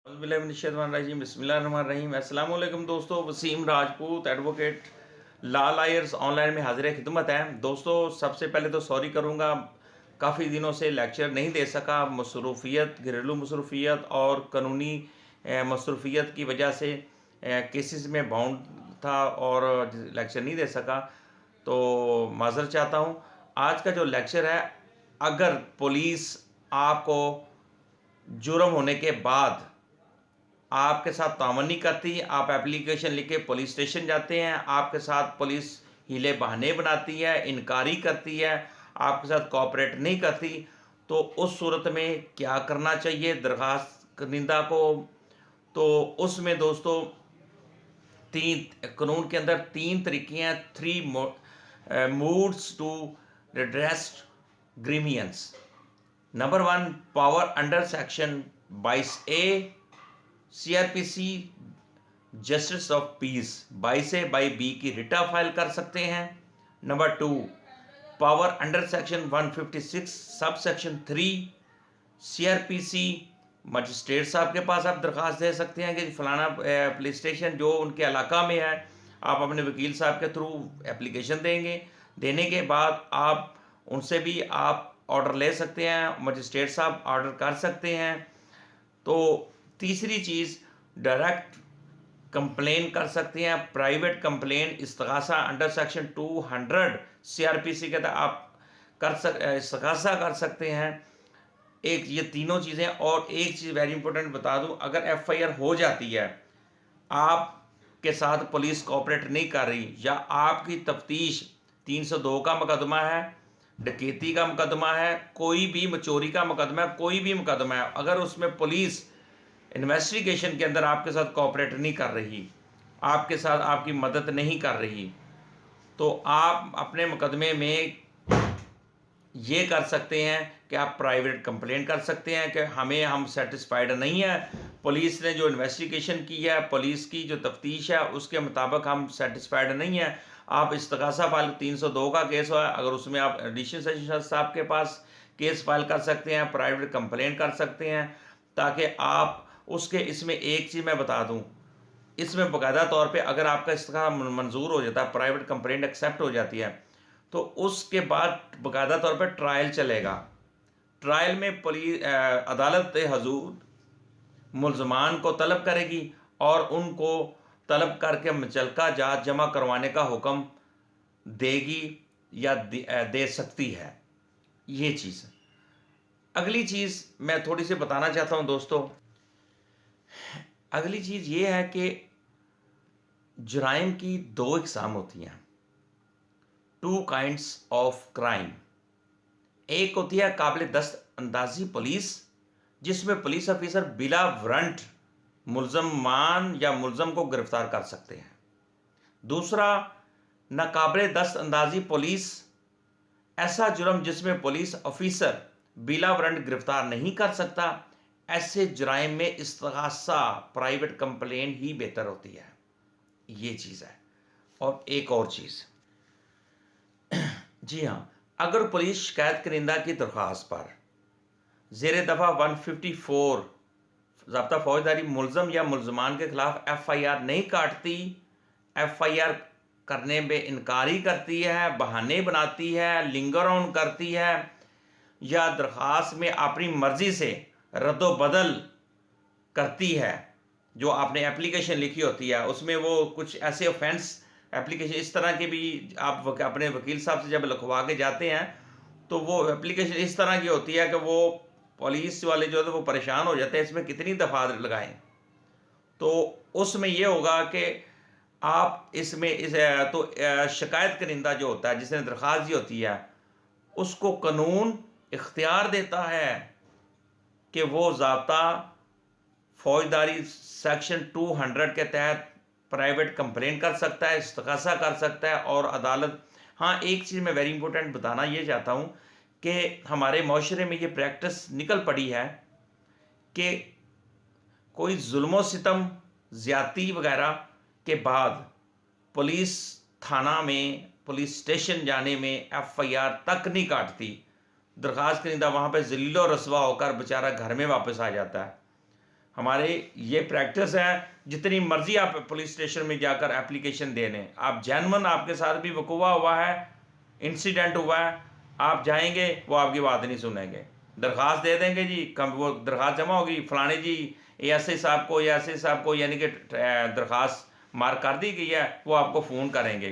बिस्मिल्लाहिर्रहमानिर्रहीम। अस्सलाम वालेकुम दोस्तों, Waseem Rajput advocate law lawyers online में हाजिर खिदमत है। दोस्तों सबसे पहले तो सॉरी करूंगा, काफ़ी दिनों से लेक्चर नहीं दे सका। मसरूफियत, घरेलू मसरूफियत और कानूनी मसरूफियत की वजह से केसेस में बाउंड था और लेक्चर नहीं दे सका, तो माज़र चाहता हूँ। आज का जो लेक्चर है, अगर पुलिस आपको जुर्म होने के बाद आपके साथ तावन नहीं करती, आप एप्लीकेशन लिख के पुलिस स्टेशन जाते हैं, आपके साथ पुलिस हीले बहाने बनाती है, इनकारी करती है, आपके साथ कोऑपरेट नहीं करती, तो उस सूरत में क्या करना चाहिए दरख्वास्त करनिंदा को? तो उसमें दोस्तों तीन कानून के अंदर तीन तरीके हैं, three moods to redress grievance. Number 1, power under section 22A CRPC justice of peace 22A/B की रिटा फाइल कर सकते हैं। Number 2, power under section 156 sub section 3 CRPC magistrate साहब के पास आप दरख्वास्त दे सकते हैं कि फलाना पुलिस स्टेशन जो उनके इलाका में है, आप अपने वकील साहब के थ्रू एप्लीकेशन देंगे। देने के बाद आप उनसे भी आप ऑर्डर ले सकते हैं, मजिस्ट्रेट साहब ऑर्डर कर सकते हैं। तो तीसरी चीज़, डायरेक्ट कंप्लेन कर सकते हैं, प्राइवेट कंप्लेन इस्तगासा अंडर सेक्शन 200 CRPC के तहत आप इस्तगासा कर सकते हैं। एक ये तीनों चीज़ें, और एक चीज़ वेरी इंपॉर्टेंट बता दूं, अगर FIR हो जाती है, आपके साथ पुलिस कोऑपरेट नहीं कर रही, या आपकी तफ्तीश 302 का मुकदमा है, डकैती का मुकदमा है, कोई भी चोरी का मुकदमा है, कोई भी मुकदमा है, अगर उसमें पुलिस इन्वेस्टिगेशन के अंदर आपके साथ कोऑपरेट नहीं कर रही, आपके साथ आपकी मदद नहीं कर रही, तो आप अपने मुकदमे में ये कर सकते हैं कि आप प्राइवेट कंप्लेंट कर सकते हैं कि हम सेटिस्फाइड नहीं है, पुलिस ने जो इन्वेस्टिगेशन की है, पुलिस की जो तफ्तीश है, उसके मुताबिक हम सेटिस्फाइड नहीं है। आप इस्तगासा फाइल 302 का केस है, अगर उसमें आप एडिशनल सेशन साहब के पास केस फाइल कर सकते हैं, प्राइवेट कंप्लेंट कर सकते हैं, ताकि आप उसके इसमें एक चीज़ मैं बता दूं, इसमें बाकायदा तौर पे अगर आपका इस्तेमाल मंजूर हो जाता है, प्राइवेट कंप्लेंट एक्सेप्ट हो जाती है, तो उसके बाद बाकायदा तौर पे ट्रायल चलेगा। ट्रायल में पुलिस अदालत हजूर मुल्ज़मान को तलब करेगी और उनको तलब करके मुचलका जात जमा करवाने का हुक्म देगी या दे सकती है। ये चीज़। अगली चीज़ मैं थोड़ी सी बताना चाहता हूँ दोस्तों, अगली चीज़ ये है कि जुराइम की दो इकसाम होती हैं, 2 काइंड्स ऑफ क्राइम। एक होती है काबिल दस्त अंदाजी पुलिस, जिसमें पुलिस ऑफिसर बिला वारंट मुल्ज़मान या मुल्ज़म को गिरफ्तार कर सकते हैं। दूसरा, नाकाबिल दस्त अंदाजी पुलिस, ऐसा जुर्म जिसमें पुलिस ऑफिसर बिला वारंट गिरफ्तार नहीं कर सकता। ऐसे जुराइम में इस्तगासा प्राइवेट कंप्लेंट ही बेहतर होती है। ये चीज़ है। और एक और चीज़, जी हाँ, अगर पुलिस शिकायत करिंदा की दरख्वास्त पर ज़ेर दफ़ा 154 ज़ाब्ता फौजदारी मुल्ज़म या मुल्ज़मान के खिलाफ FIR नहीं काटती, FIR करने में इनकारी करती है, बहाने बनाती है, लिंगर ऑन करती है, या दरख्वास्त में अपनी मर्ज़ी से रद्दो-बदल करती है, जो आपने एप्लीकेशन लिखी होती है उसमें वो कुछ ऐसे ऑफेंस एप्लीकेशन इस तरह के भी आप अपने वकील साहब से जब लिखवा के जाते हैं, तो वो एप्लीकेशन इस तरह की होती है कि वो पुलिस वाले जो है वो परेशान हो जाते हैं, इसमें कितनी दफ़ा लगाएं। तो उसमें ये होगा कि आप इसमें शिकायत करिंदा जो होता है, जिसने दरख्वास्त दी होती है, उसको कानून इख्तियार देता है कि वो ज़ाब्ता फौजदारी सेक्शन 200 के तहत प्राइवेट कंप्लेंट कर सकता है, इस्तगासा कर सकता है, और अदालत। हाँ, एक चीज़ मैं वेरी इंपॉर्टेंट बताना ये चाहता हूँ कि हमारे माशरे में ये प्रैक्टिस निकल पड़ी है कि कोई जुल्म सितम ज़्यादती वगैरह के बाद पुलिस थाना में, पुलिस स्टेशन जाने में FIR तक नहीं काटती, दरख्वास्त करिंदा वहाँ पे ज़लील और रसवा होकर बेचारा घर में वापस आ जाता है। हमारे ये प्रैक्टिस है, जितनी मर्जी आप पुलिस स्टेशन में जाकर एप्लीकेशन दे लें, आप जेन्युइन आपके साथ भी वकूआ हुआ है, इंसिडेंट हुआ है, आप जाएंगे वो आपकी बात नहीं सुनेंगे, दरख्वास्त दे देंगे जी, कम वो दरख्वास्त जमा होगी, फलाने जी एएसआई साहब को या एसआई साहब को यानी कि दरख्वास्त मार्क कर दी गई है, वो आपको फ़ोन करेंगे।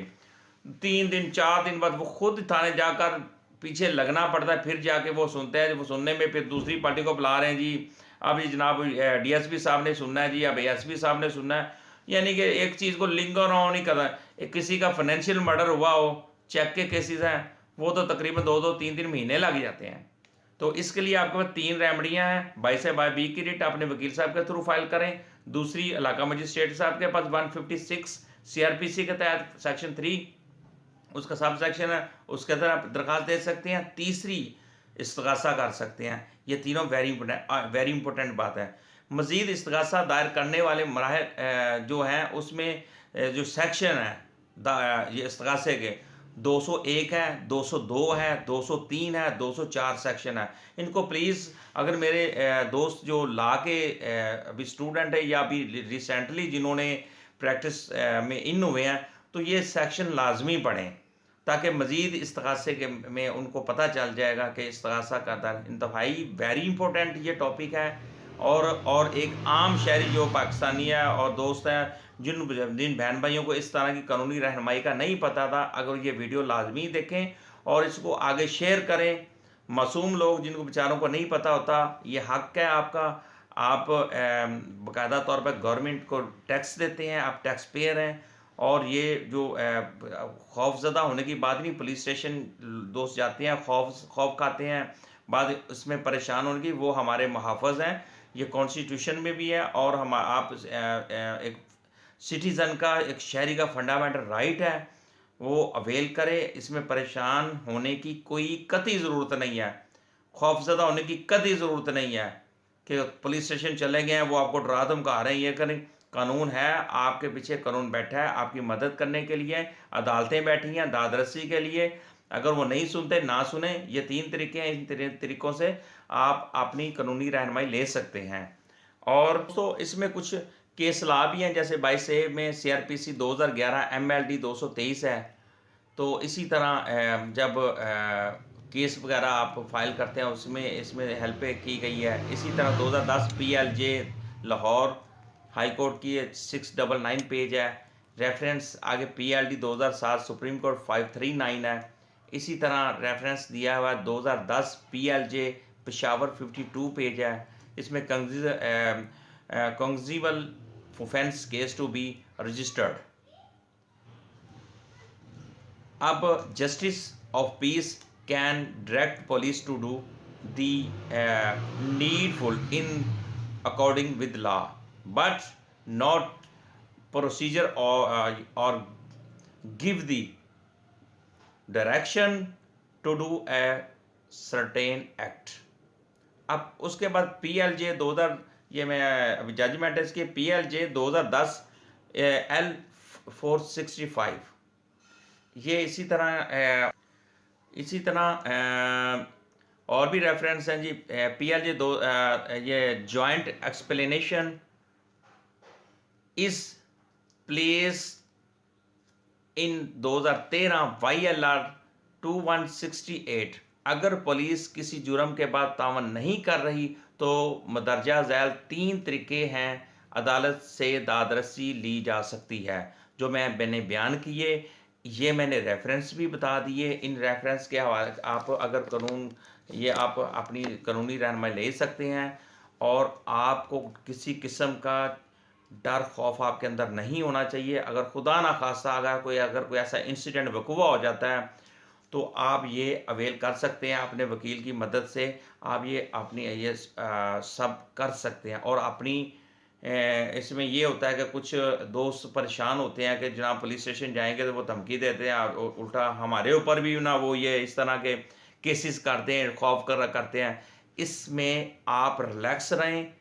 3 दिन 4 दिन बाद वो खुद थाने जाकर पीछे लगना पड़ता है, फिर जाके वो सुनते हैं, वो सुनने में फिर दूसरी पार्टी को बुला रहे हैं जी, अब ये जनाब डीएसपी साहब ने सुनना है जी, अब एसपी साहब ने सुनना है। यानी कि एक चीज़ को लिंगर ऑन नहीं कर रहा है। किसी का फाइनेंशियल मर्डर हुआ हो, चेक के केसेस हैं, वो तो तकरीबन 2-2 3-3 महीने लग जाते हैं। तो इसके लिए आपके पास 3 रेमडियाँ हैं। 22/20 की रिट अपने वकील साहब के थ्रू फाइल करें। दूसरी इलाका मजिस्ट्रेट साहब के पास 156 सीआरपीसी के तहत सेक्शन 3 उसका सब सेक्शन है, उसके अंदर आप दरख्वास्त दे सकते हैं। तीसरी इस्तगासा कर सकते हैं। ये तीनों वेरी इंपॉर्टेंट बात है। मज़ीद इस्तगासा दायर करने वाले मराहल जो हैं उसमें जो सेक्शन है ये इस्तगासे के 201 है, 202 है, 203 है, 204 सेक्शन है। इनको प्लीज़ अगर मेरे दोस्त जो ला के अभी स्टूडेंट है या अभी रिसेंटली जिन्होंने प्रैक्टिस में इन हुए हैं, तो ये सेक्शन लाजमी पढ़ें ताकि मज़ीद इस्तगासे के में उनको पता चल जाएगा कि इस्तगासा का दर इंतहाई वेरी इंपॉर्टेंट ये टॉपिक है। और एक आम शहरी जो पाकिस्तानी है और दोस्त हैं जिन बहन भाइयों को इस तरह की कानूनी रहनुमाई का नहीं पता था, अगर ये वीडियो लाजमी देखें और इसको आगे शेयर करें। मासूम लोग जिनको बेचारों को नहीं पता होता, ये हक है आपका, आप बाकायदा तौर पर गवर्नमेंट को टैक्स देते हैं, आप टैक्स पेयर हैं। और ये जो खौफज़दा होने की बात नहीं, पुलिस स्टेशन दोस्त जाते हैं, खौफ खाते हैं, बाद इसमें परेशान होने की, वो हमारे मुहाफ़िज़ हैं, ये कॉन्स्टिट्यूशन में भी है। और हम आप एक सिटीज़न का, एक शहरी का फंडामेंटल राइट है, वो अवेल करें। इसमें परेशान होने की कोई कतई ज़रूरत नहीं है, खौफज़दा होने की कतई ज़रूरत नहीं है कि पुलिस स्टेशन चले गए हैं, वो आपको डरा धमका रहे हैं, ये करें। कानून है, आपके पीछे कानून बैठा है आपकी मदद करने के लिए, अदालतें बैठी हैं दादरसी के लिए। अगर वो नहीं सुनते ना सुने, ये 3 तरीके हैं, इन तरीक़ों से आप अपनी कानूनी रहनुमाई ले सकते हैं। और तो इसमें कुछ केस ला भी हैं, जैसे 22A में CRPC 2011 MLD 223 है। तो इसी तरह जब केस वगैरह आप फाइल करते हैं उसमें इसमें हेल्प की गई है। इसी तरह 2010 PLJ लाहौर हाई कोर्ट की 699 पेज है। रेफरेंस आगे PLD 2007 सुप्रीम कोर्ट 539 है। इसी तरह रेफरेंस दिया हुआ 2010 PLJ पेशावर 52 पेज है। इसमें cognisable offence case to be registered. अब justice of peace can direct police to do the needful in according with law but not procedure or give the direction to do a certain act। अब उसके बाद PLJ 2000 ये मैं अभी judgement है इसके PLJ 2010 L465। ये इसी तरह और भी रेफरेंस हैं जी। PLJ ये जॉइंट एक्सप्लेनेशन इस प्लेस इन 2013 YLR 2168। अगर पुलिस किसी जुर्म के बाद तावन नहीं कर रही तो मदरजा झैल 3 तरीके हैं अदालत से दादरसी ली जा सकती है, जो मैंने बयान किए। ये मैंने रेफरेंस भी बता दिए। इन रेफरेंस के हवाले आप अगर कानून ये आप अपनी कानूनी रहनुमाई ले सकते हैं और आपको किसी किस्म का डर खौफ आपके अंदर नहीं होना चाहिए। अगर खुदा ना खास्ता अगर कोई ऐसा इंसिडेंट वकूआ हो जाता है तो आप ये अवेल कर सकते हैं अपने वकील की मदद से। आप ये अपनी ये सब कर सकते हैं। और अपनी इसमें ये होता है कि कुछ दोस्त परेशान होते हैं कि जनाब पुलिस स्टेशन जाएंगे तो वो धमकी देते हैं, उल्टा हमारे ऊपर भी ना वो ये इस तरह के केसेस करते हैं, खौफ करते हैं। इसमें आप रिलैक्स रहें।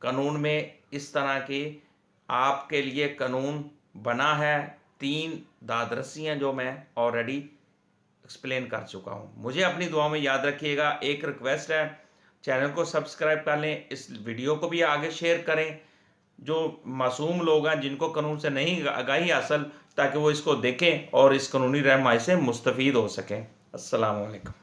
कानून में इस तरह के आपके लिए कानून बना है। 3 दादरसी हैं जो मैं ऑलरेडी एक्सप्लेन कर चुका हूँ। मुझे अपनी दुआ में याद रखिएगा। एक रिक्वेस्ट है, चैनल को सब्सक्राइब कर लें, इस वीडियो को भी आगे शेयर करें जो मासूम लोग हैं जिनको कानून से नहीं आगाही हासिल, ताकि वो इसको देखें और इस कानूनी रहनुमाई से मुस्तफ़ीद हो सकें। अस्सलाम वालेकुम।